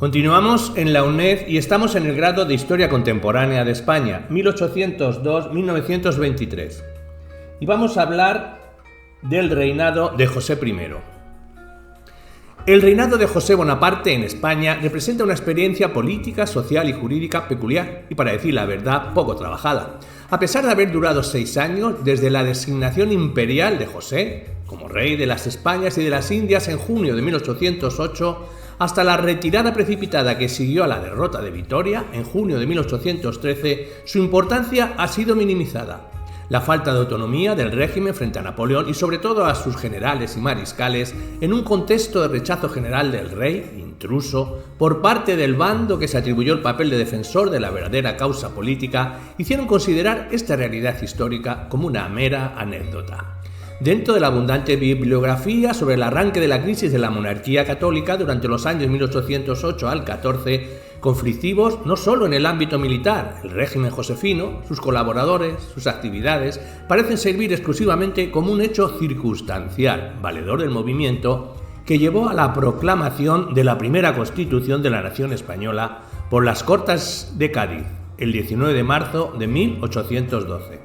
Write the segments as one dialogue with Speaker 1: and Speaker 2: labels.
Speaker 1: Continuamos en la UNED y estamos en el grado de Historia Contemporánea de España, 1802-1923. Y vamos a hablar del reinado de José I. El reinado de José Bonaparte en España representa una experiencia política, social y jurídica peculiar y, para decir la verdad, poco trabajada. A pesar de haber durado 6 años desde la designación imperial de José como rey de las Españas y de las Indias en junio de 1808, hasta la retirada precipitada que siguió a la derrota de Vitoria en junio de 1813, su importancia ha sido minimizada. La falta de autonomía del régimen frente a Napoleón y sobre todo a sus generales y mariscales, en un contexto de rechazo general del rey, intruso, por parte del bando que se atribuyó el papel de defensor de la verdadera causa política, hicieron considerar esta realidad histórica como una mera anécdota. Dentro de la abundante bibliografía sobre el arranque de la crisis de la monarquía católica durante los años 1808 al 14, conflictivos no solo en el ámbito militar, el régimen josefino, sus colaboradores, sus actividades, parecen servir exclusivamente como un hecho circunstancial, valedor del movimiento, que llevó a la proclamación de la primera Constitución de la nación española por las Cortes de Cádiz, el 19 de marzo de 1812.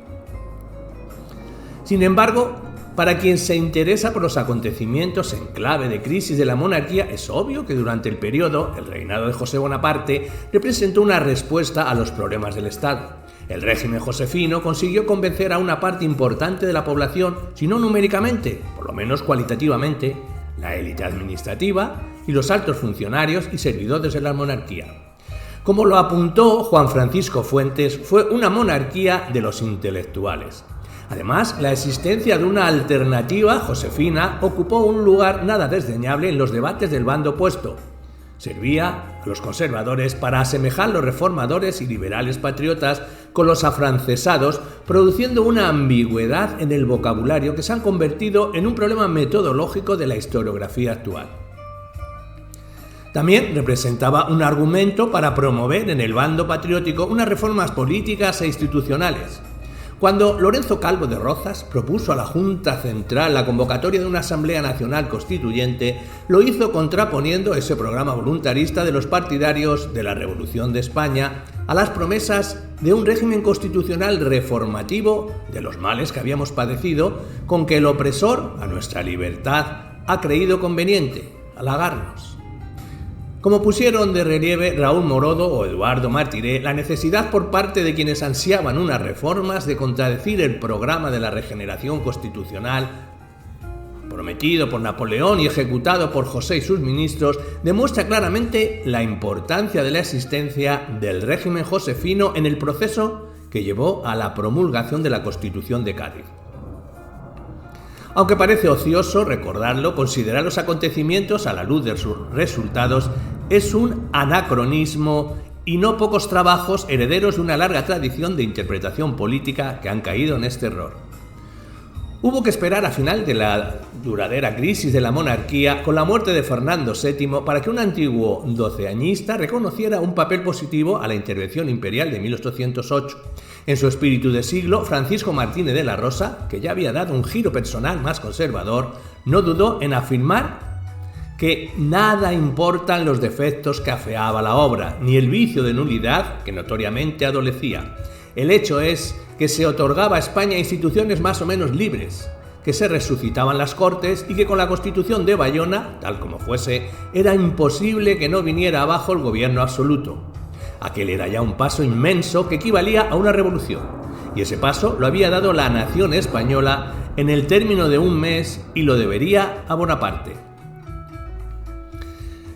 Speaker 1: Sin embargo, para quien se interesa por los acontecimientos en clave de crisis de la monarquía, es obvio que durante el periodo, el reinado de José Bonaparte representó una respuesta a los problemas del Estado. El régimen josefino consiguió convencer a una parte importante de la población, si no numéricamente, por lo menos cualitativamente, la élite administrativa y los altos funcionarios y servidores de la monarquía. Como lo apuntó Juan Francisco Fuentes, fue una monarquía de los intelectuales. Además, la existencia de una alternativa josefina ocupó un lugar nada desdeñable en los debates del bando opuesto. Servía a los conservadores para asemejar los reformadores y liberales patriotas con los afrancesados, produciendo una ambigüedad en el vocabulario que se han convertido en un problema metodológico de la historiografía actual. También representaba un argumento para promover en el bando patriótico unas reformas políticas e institucionales. Cuando Lorenzo Calvo de Rozas propuso a la Junta Central la convocatoria de una Asamblea Nacional Constituyente, lo hizo contraponiendo ese programa voluntarista de los partidarios de la Revolución de España a las promesas de un régimen constitucional reformativo de los males que habíamos padecido, con que el opresor a nuestra libertad ha creído conveniente halagarnos. Como pusieron de relieve Raúl Morodo o Eduardo Martiré, la necesidad por parte de quienes ansiaban unas reformas de contradecir el programa de la regeneración constitucional prometido por Napoleón y ejecutado por José y sus ministros demuestra claramente la importancia de la existencia del régimen josefino en el proceso que llevó a la promulgación de la Constitución de Cádiz. Aunque parece ocioso recordarlo, considerar los acontecimientos a la luz de sus resultados es un anacronismo y no pocos trabajos herederos de una larga tradición de interpretación política que han caído en este error. Hubo que esperar a final de la duradera crisis de la monarquía con la muerte de Fernando VII para que un antiguo doceañista reconociera un papel positivo a la intervención imperial de 1808. En su espíritu de siglo, Francisco Martínez de la Rosa, que ya había dado un giro personal más conservador, no dudó en afirmar que nada importan los defectos que afeaba la obra, ni el vicio de nulidad que notoriamente adolecía. El hecho es que se otorgaba a España instituciones más o menos libres, que se resucitaban las Cortes y que con la Constitución de Bayona, tal como fuese, era imposible que no viniera abajo el gobierno absoluto. Aquel era ya un paso inmenso que equivalía a una revolución, y ese paso lo había dado la nación española en el término de un mes y lo debería a Bonaparte.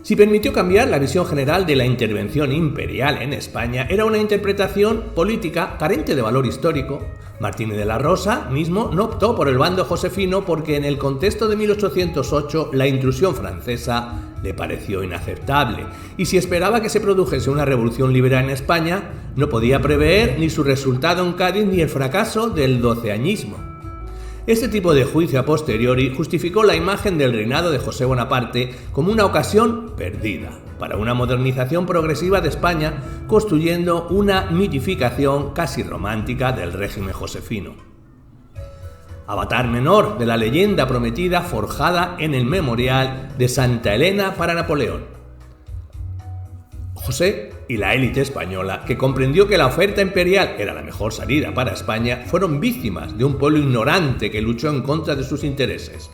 Speaker 1: Si permitió cambiar la visión general de la intervención imperial en España, era una interpretación política carente de valor histórico. Martínez de la Rosa mismo no optó por el bando josefino porque en el contexto de 1808 la intrusión francesa le pareció inaceptable, y si esperaba que se produjese una revolución liberal en España, no podía prever ni su resultado en Cádiz ni el fracaso del doceañismo. Este tipo de juicio a posteriori justificó la imagen del reinado de José Bonaparte como una ocasión perdida para una modernización progresiva de España, construyendo una mitificación casi romántica del régimen josefino. Avatar menor de la leyenda prometida forjada en el memorial de Santa Elena para Napoleón. José y la élite española, que comprendió que la oferta imperial era la mejor salida para España, fueron víctimas de un pueblo ignorante que luchó en contra de sus intereses.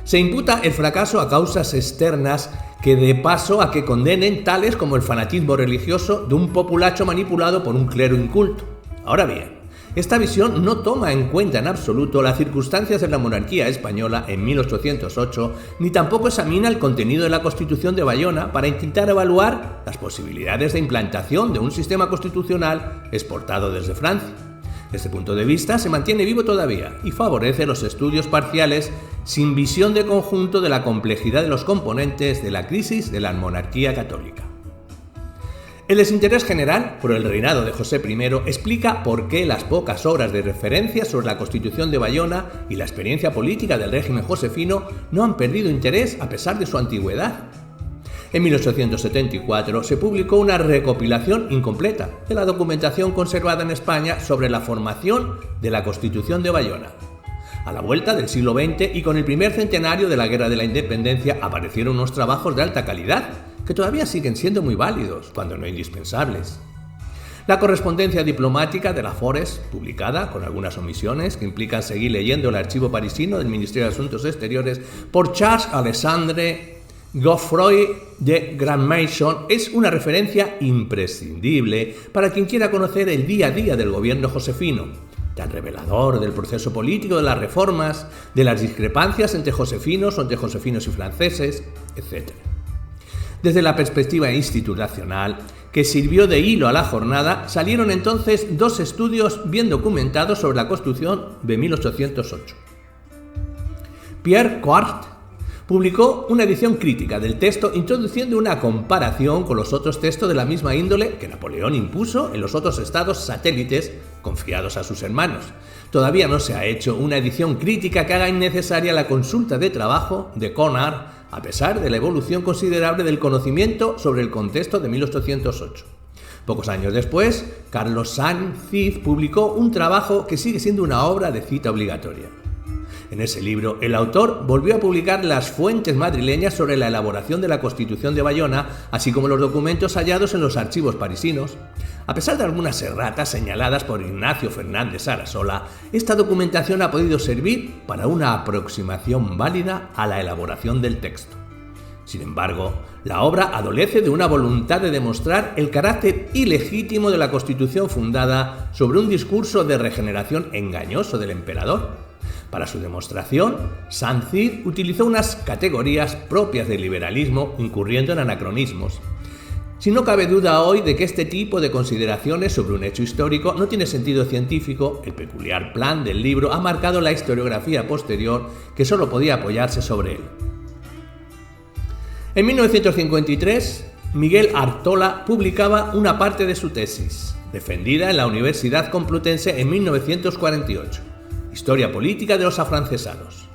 Speaker 1: Se imputa el fracaso a causas externas que dé paso a que condenen, tales como el fanatismo religioso de un populacho manipulado por un clero inculto. Ahora bien, esta visión no toma en cuenta en absoluto las circunstancias de la monarquía española en 1808, ni tampoco examina el contenido de la Constitución de Bayona para intentar evaluar las posibilidades de implantación de un sistema constitucional exportado desde Francia. Este punto de vista se mantiene vivo todavía y favorece los estudios parciales sin visión de conjunto de la complejidad de los componentes de la crisis de la monarquía católica. El desinterés general por el reinado de José I explica por qué las pocas obras de referencia sobre la Constitución de Bayona y la experiencia política del régimen josefino no han perdido interés a pesar de su antigüedad. En 1874 se publicó una recopilación incompleta de la documentación conservada en España sobre la formación de la Constitución de Bayona. A la vuelta del siglo XX y con el primer centenario de la Guerra de la Independencia aparecieron unos trabajos de alta calidad que todavía siguen siendo muy válidos, cuando no indispensables. La correspondencia diplomática de la Forest, publicada con algunas omisiones que implican seguir leyendo el archivo parisino del Ministerio de Asuntos Exteriores por Charles Alexandre Godefroy de Grandmaison, es una referencia imprescindible para quien quiera conocer el día a día del gobierno josefino, tan revelador del proceso político de las reformas, de las discrepancias entre josefinos o entre josefinos y franceses, etc. Desde la perspectiva institucional, que sirvió de hilo a la jornada, salieron entonces dos estudios bien documentados sobre la Constitución de 1808. Pierre Quart publicó una edición crítica del texto introduciendo una comparación con los otros textos de la misma índole que Napoleón impuso en los otros estados satélites confiados a sus hermanos. Todavía no se ha hecho una edición crítica que haga innecesaria la consulta de trabajo de Conard, a pesar de la evolución considerable del conocimiento sobre el contexto de 1808. Pocos años después, Carlos Sanz Cid publicó un trabajo que sigue siendo una obra de cita obligatoria. En ese libro, el autor volvió a publicar las fuentes madrileñas sobre la elaboración de la Constitución de Bayona, así como los documentos hallados en los archivos parisinos. A pesar de algunas erratas señaladas por Ignacio Fernández Sarasola, esta documentación ha podido servir para una aproximación válida a la elaboración del texto. Sin embargo, la obra adolece de una voluntad de demostrar el carácter ilegítimo de la Constitución fundada sobre un discurso de regeneración engañoso del emperador. Para su demostración, Sanz Cid utilizó unas categorías propias del liberalismo, incurriendo en anacronismos. Si no cabe duda hoy de que este tipo de consideraciones sobre un hecho histórico no tiene sentido científico, el peculiar plan del libro ha marcado la historiografía posterior que solo podía apoyarse sobre él. En 1953, Miguel Artola publicaba una parte de su tesis, defendida en la Universidad Complutense en 1948. Historia política de los afrancesados.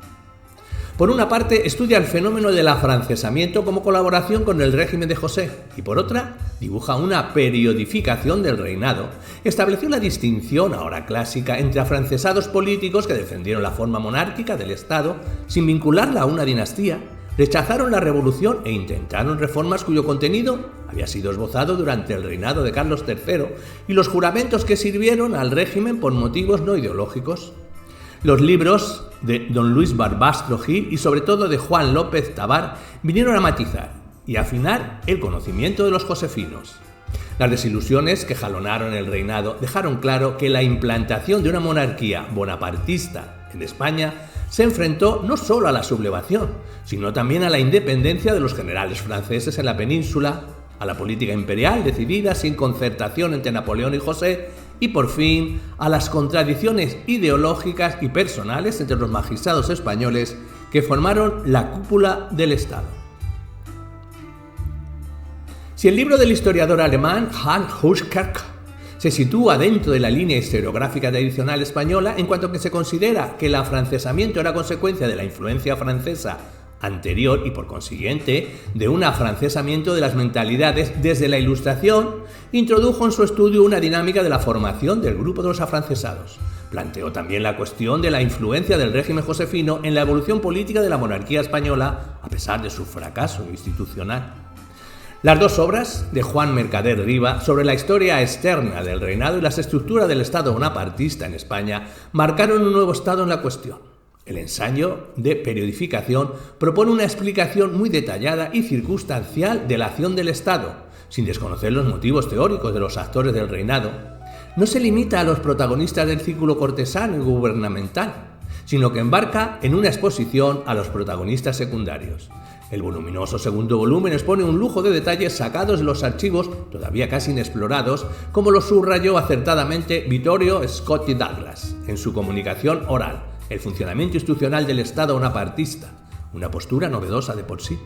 Speaker 1: Por una parte, estudia el fenómeno del afrancesamiento como colaboración con el régimen de José, y por otra, dibuja una periodificación del reinado. Estableció la distinción, ahora clásica, entre afrancesados políticos que defendieron la forma monárquica del Estado sin vincularla a una dinastía, rechazaron la revolución e intentaron reformas cuyo contenido había sido esbozado durante el reinado de Carlos III, y los juramentos que sirvieron al régimen por motivos no ideológicos. Los libros de don Luis Barbastro Gil y sobre todo de Juan López Tabar vinieron a matizar y afinar el conocimiento de los josefinos. Las desilusiones que jalonaron el reinado dejaron claro que la implantación de una monarquía bonapartista en España se enfrentó no solo a la sublevación, sino también a la independencia de los generales franceses en la península, a la política imperial decidida sin concertación entre Napoleón y José, y por fin a las contradicciones ideológicas y personales entre los magistrados españoles que formaron la cúpula del Estado. Si el libro del historiador alemán Hans Huschkerk se sitúa dentro de la línea historiográfica tradicional española en cuanto que se considera que el afrancesamiento era consecuencia de la influencia francesa anterior y por consiguiente de un afrancesamiento de las mentalidades desde la Ilustración, introdujo en su estudio una dinámica de la formación del grupo de los afrancesados. Planteó también la cuestión de la influencia del régimen josefino en la evolución política de la monarquía española a pesar de su fracaso institucional. Las dos obras de Juan Mercader Riba sobre la historia externa del reinado y las estructuras del Estado bonapartista en España marcaron un nuevo estado en la cuestión. El ensayo de periodificación propone una explicación muy detallada y circunstancial de la acción del Estado, sin desconocer los motivos teóricos de los actores del reinado. No se limita a los protagonistas del círculo cortesano y gubernamental, sino que embarca en una exposición a los protagonistas secundarios. El voluminoso segundo volumen expone un lujo de detalles sacados de los archivos, todavía casi inexplorados, como lo subrayó acertadamente Vittorio Scotti Douglas en su comunicación oral, El funcionamiento institucional del Estado bonapartista, una postura novedosa de por sí.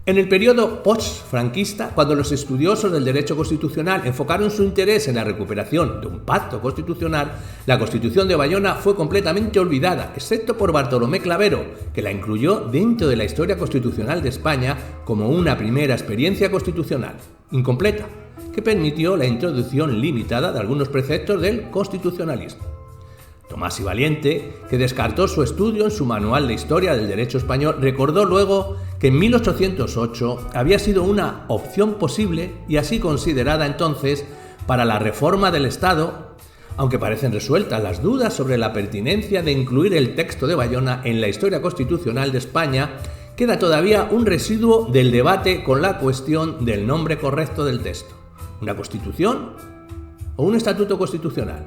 Speaker 1: En el periodo post-franquista, cuando los estudiosos del derecho constitucional enfocaron su interés en la recuperación de un pacto constitucional, la Constitución de Bayona fue completamente olvidada, excepto por Bartolomé Clavero, que la incluyó dentro de la historia constitucional de España como una primera experiencia constitucional, incompleta, que permitió la introducción limitada de algunos preceptos del constitucionalismo. Tomás y Valiente, que descartó su estudio en su Manual de Historia del Derecho Español, recordó luego que en 1808 había sido una opción posible y así considerada entonces para la reforma del Estado, aunque parecen resueltas las dudas sobre la pertinencia de incluir el texto de Bayona en la historia constitucional de España, queda todavía un residuo del debate con la cuestión del nombre correcto del texto: ¿una constitución o un estatuto constitucional?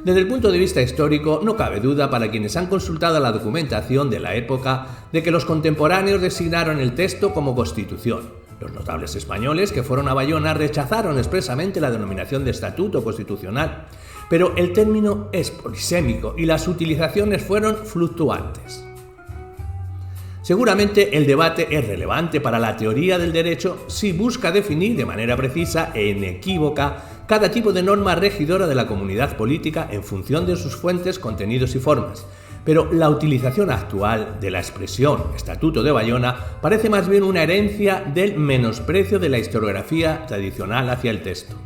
Speaker 1: Desde el punto de vista histórico, no cabe duda para quienes han consultado la documentación de la época de que los contemporáneos designaron el texto como Constitución. Los notables españoles que fueron a Bayona rechazaron expresamente la denominación de Estatuto Constitucional, pero el término es polisémico y las utilizaciones fueron fluctuantes. Seguramente el debate es relevante para la teoría del derecho si busca definir de manera precisa e inequívoca cada tipo de norma regidora de la comunidad política en función de sus fuentes, contenidos y formas. Pero la utilización actual de la expresión Estatuto de Bayona parece más bien una herencia del menosprecio de la historiografía tradicional hacia el texto.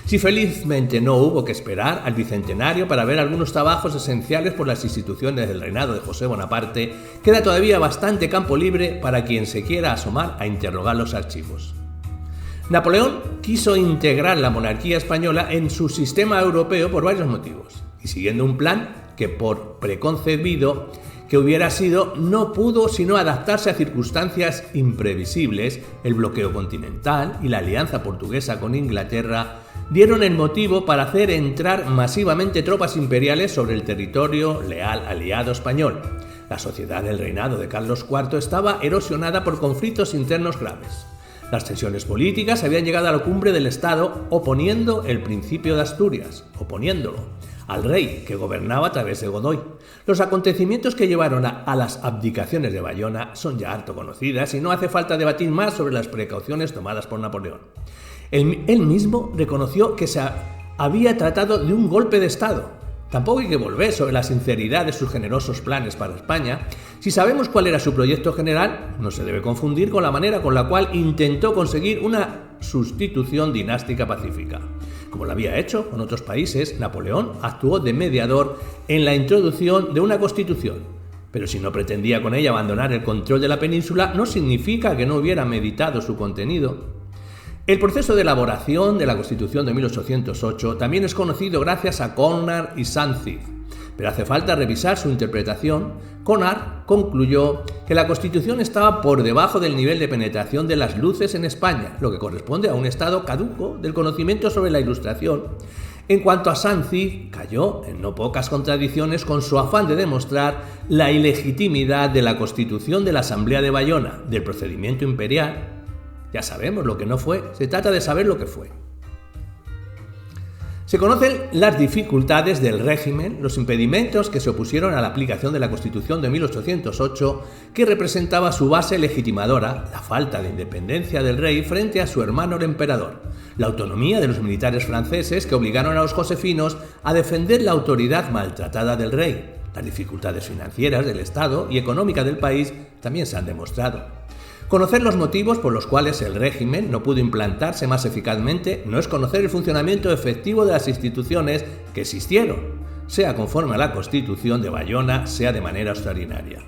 Speaker 1: Si felizmente no hubo que esperar al bicentenario para ver algunos trabajos esenciales por las instituciones del reinado de José Bonaparte, queda todavía bastante campo libre para quien se quiera asomar a interrogar los archivos. Napoleón quiso integrar la monarquía española en su sistema europeo por varios motivos, y siguiendo un plan que por preconcebido que hubiera sido, no pudo sino adaptarse a circunstancias imprevisibles. El bloqueo continental y la alianza portuguesa con Inglaterra dieron el motivo para hacer entrar masivamente tropas imperiales sobre el territorio leal aliado español. La sociedad del reinado de Carlos IV estaba erosionada por conflictos internos graves. Las tensiones políticas habían llegado a la cumbre del Estado oponiendo el principio de Asturias, oponiéndolo al rey que gobernaba a través de Godoy. Los acontecimientos que llevaron a las abdicaciones de Bayona son ya harto conocidas y no hace falta debatir más sobre las precauciones tomadas por Napoleón. Él mismo reconoció que se había tratado de un golpe de Estado. Tampoco hay que volver sobre la sinceridad de sus generosos planes para España. Si sabemos cuál era su proyecto general, no se debe confundir con la manera con la cual intentó conseguir una sustitución dinástica pacífica. Como lo había hecho con otros países, Napoleón actuó de mediador en la introducción de una constitución. Pero si no pretendía con ella abandonar el control de la península, no significa que no hubiera meditado su contenido. El proceso de elaboración de la Constitución de 1808 también es conocido gracias a Conard y Sanchez, pero hace falta revisar su interpretación. Conard concluyó que la Constitución estaba por debajo del nivel de penetración de las luces en España, lo que corresponde a un estado caduco del conocimiento sobre la Ilustración. En cuanto a Sanchez, cayó en no pocas contradicciones con su afán de demostrar la ilegitimidad de la Constitución de la Asamblea de Bayona, del procedimiento imperial. Ya sabemos lo que no fue, se trata de saber lo que fue. Se conocen las dificultades del régimen, los impedimentos que se opusieron a la aplicación de la Constitución de 1808, que representaba su base legitimadora, la falta de independencia del rey frente a su hermano el emperador, la autonomía de los militares franceses que obligaron a los josefinos a defender la autoridad maltratada del rey. Las dificultades financieras del Estado y económicas del país también se han demostrado. Conocer los motivos por los cuales el régimen no pudo implantarse más eficazmente no es conocer el funcionamiento efectivo de las instituciones que existieron, sea conforme a la Constitución de Bayona, sea de manera extraordinaria.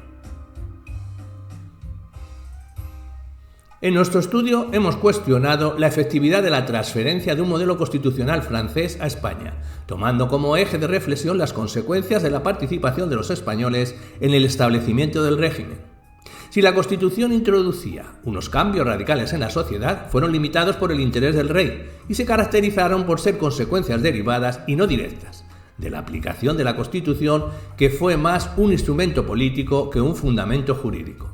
Speaker 1: En nuestro estudio hemos cuestionado la efectividad de la transferencia de un modelo constitucional francés a España, tomando como eje de reflexión las consecuencias de la participación de los españoles en el establecimiento del régimen. Si la Constitución introducía unos cambios radicales en la sociedad, fueron limitados por el interés del rey y se caracterizaron por ser consecuencias derivadas y no directas de la aplicación de la Constitución, que fue más un instrumento político que un fundamento jurídico.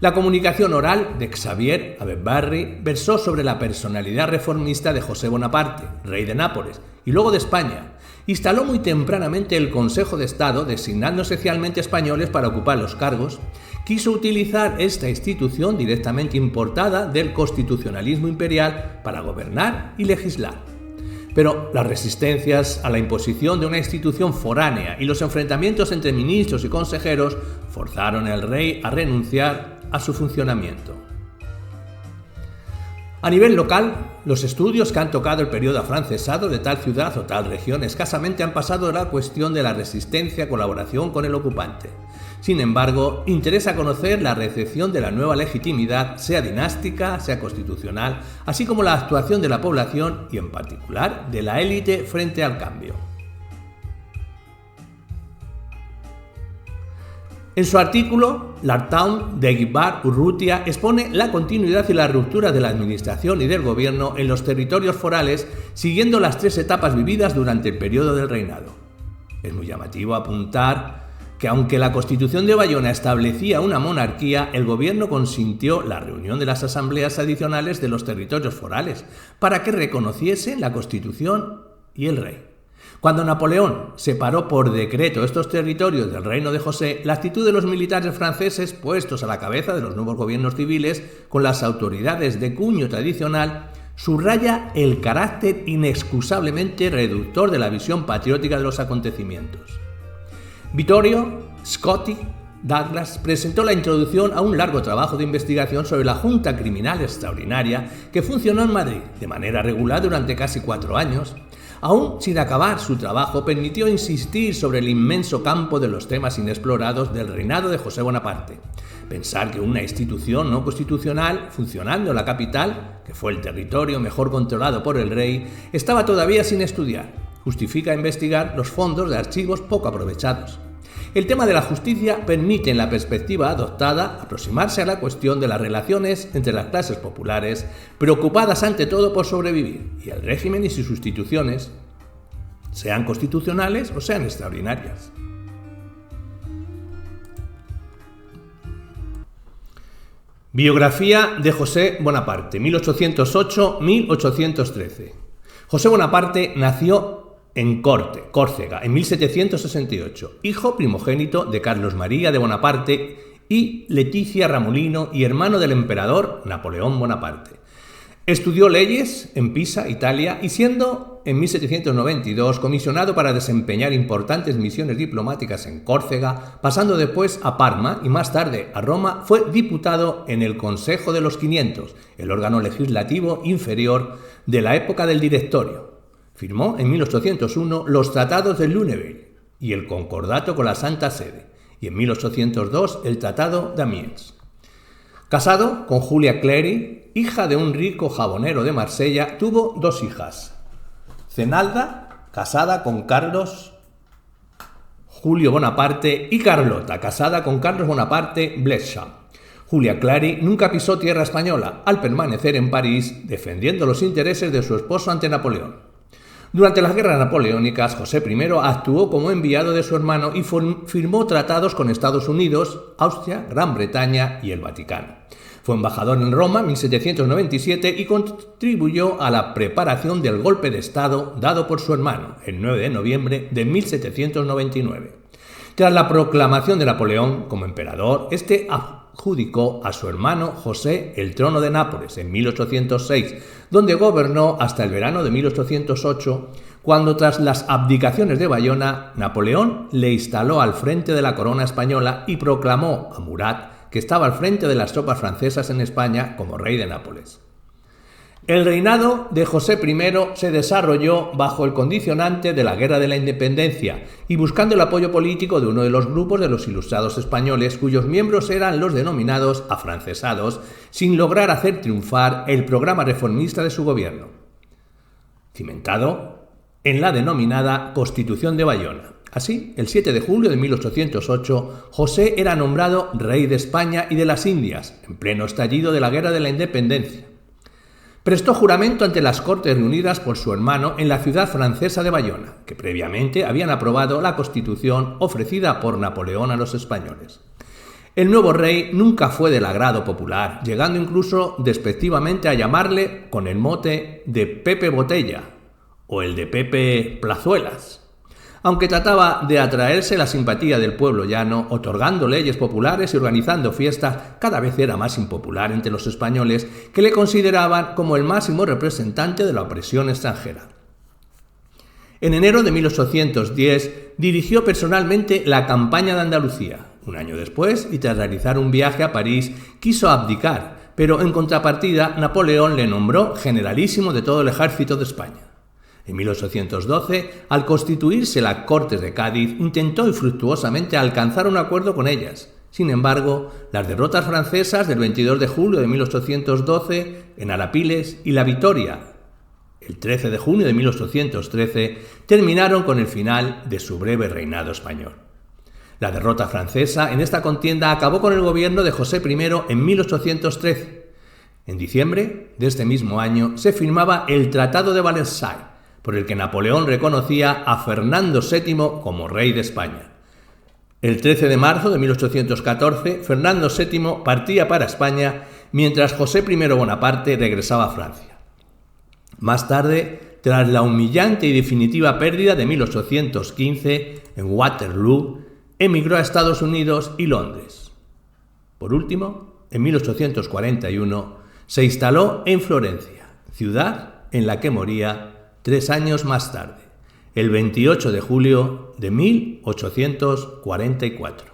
Speaker 1: La comunicación oral de Xavier Aberbarri versó sobre la personalidad reformista de José Bonaparte, rey de Nápoles y luego de España. Instaló muy tempranamente el Consejo de Estado, designando esencialmente españoles para ocupar los cargos. Quiso utilizar esta institución directamente importada del constitucionalismo imperial para gobernar y legislar. Pero las resistencias a la imposición de una institución foránea y los enfrentamientos entre ministros y consejeros forzaron al rey a renunciar a su funcionamiento. A nivel local, los estudios que han tocado el periodo afrancesado de tal ciudad o tal región escasamente han pasado de la cuestión de la resistencia a colaboración con el ocupante. Sin embargo, interesa conocer la recepción de la nueva legitimidad, sea dinástica, sea constitucional, así como la actuación de la población y, en particular, de la élite frente al cambio. En su artículo, l'Artaud de Guibert Urrutia expone la continuidad y la ruptura de la administración y del gobierno en los territorios forales, siguiendo las tres etapas vividas durante el periodo del reinado. Es muy llamativo apuntar que aunque la Constitución de Bayona establecía una monarquía, el gobierno consintió la reunión de las asambleas adicionales de los territorios forales para que reconociesen la Constitución y el rey. Cuando Napoleón separó por decreto estos territorios del reino de José, la actitud de los militares franceses puestos a la cabeza de los nuevos gobiernos civiles con las autoridades de cuño tradicional subraya el carácter inexcusablemente reductor de la visión patriótica de los acontecimientos. Vittorio Scotti Douglas presentó la introducción a un largo trabajo de investigación sobre la Junta Criminal Extraordinaria que funcionó en Madrid de manera regular durante casi 4 años. Aún sin acabar su trabajo, permitió insistir sobre el inmenso campo de los temas inexplorados del reinado de José Bonaparte. Pensar que una institución no constitucional, funcionando en la capital, que fue el territorio mejor controlado por el rey, estaba todavía sin estudiar, justifica investigar los fondos de archivos poco aprovechados. El tema de la justicia permite, en la perspectiva adoptada, aproximarse a la cuestión de las relaciones entre las clases populares, preocupadas ante todo por sobrevivir, y el régimen y sus instituciones, sean constitucionales o sean extraordinarias. Biografía de José Bonaparte, 1808-1813. José Bonaparte nació en Corte, Córcega, en 1768, hijo primogénito de Carlos María de Bonaparte y Leticia Ramolino y hermano del emperador Napoleón Bonaparte. Estudió leyes en Pisa, Italia, y siendo en 1792 comisionado para desempeñar importantes misiones diplomáticas en Córcega, pasando después a Parma y más tarde a Roma, fue diputado en el Consejo de los 500, el órgano legislativo inferior de la época del Directorio. Firmó en 1801 los tratados de Lunéville y el concordato con la Santa Sede, y en 1802 el Tratado de Amiens. Casado con Julia Clery, hija de un rico jabonero de Marsella, tuvo 2 hijas. Zenalda, casada con Carlos Julio Bonaparte, y Carlota, casada con Carlos Bonaparte Bleschamp. Julia Clery nunca pisó tierra española, al permanecer en París defendiendo los intereses de su esposo ante Napoleón. Durante las guerras napoleónicas, José I actuó como enviado de su hermano y firmó tratados con Estados Unidos, Austria, Gran Bretaña y el Vaticano. Fue embajador en Roma en 1797 y contribuyó a la preparación del golpe de Estado dado por su hermano el 9 de noviembre de 1799. Tras la proclamación de Napoleón como emperador, este adjudicó a su hermano José el trono de Nápoles en 1806, donde gobernó hasta el verano de 1808, cuando tras las abdicaciones de Bayona, Napoleón le instaló al frente de la corona española y proclamó a Murat, que estaba al frente de las tropas francesas en España, como rey de Nápoles. El reinado de José I se desarrolló bajo el condicionante de la Guerra de la Independencia y buscando el apoyo político de uno de los grupos de los ilustrados españoles cuyos miembros eran los denominados afrancesados, sin lograr hacer triunfar el programa reformista de su gobierno, cimentado en la denominada Constitución de Bayona. Así, el 7 de julio de 1808, José era nombrado rey de España y de las Indias, en pleno estallido de la Guerra de la Independencia. Prestó juramento ante las Cortes reunidas por su hermano en la ciudad francesa de Bayona, que previamente habían aprobado la Constitución ofrecida por Napoleón a los españoles. El nuevo rey nunca fue del agrado popular, llegando incluso despectivamente a llamarle con el mote de Pepe Botella o el de Pepe Plazuelas. Aunque trataba de atraerse la simpatía del pueblo llano, otorgando leyes populares y organizando fiestas, cada vez era más impopular entre los españoles, que le consideraban como el máximo representante de la opresión extranjera. En enero de 1810 dirigió personalmente la campaña de Andalucía. Un año después, y tras realizar un viaje a París, quiso abdicar, pero en contrapartida Napoleón le nombró generalísimo de todo el ejército de España. En 1812, al constituirse las Cortes de Cádiz, intentó infructuosamente alcanzar un acuerdo con ellas. Sin embargo, las derrotas francesas del 22 de julio de 1812 en Arapiles y la victoria el 13 de junio de 1813 terminaron con el final de su breve reinado español. La derrota francesa en esta contienda acabó con el gobierno de José I en 1813. En diciembre de este mismo año se firmaba el Tratado de Versailles, por el que Napoleón reconocía a Fernando VII como rey de España. El 13 de marzo de 1814, Fernando VII partía para España, mientras José I Bonaparte regresaba a Francia. Más tarde, tras la humillante y definitiva pérdida de 1815 en Waterloo, emigró a Estados Unidos y Londres. Por último, en 1841, se instaló en Florencia, ciudad en la que moría 3 años más tarde, el 28 de julio de 1844.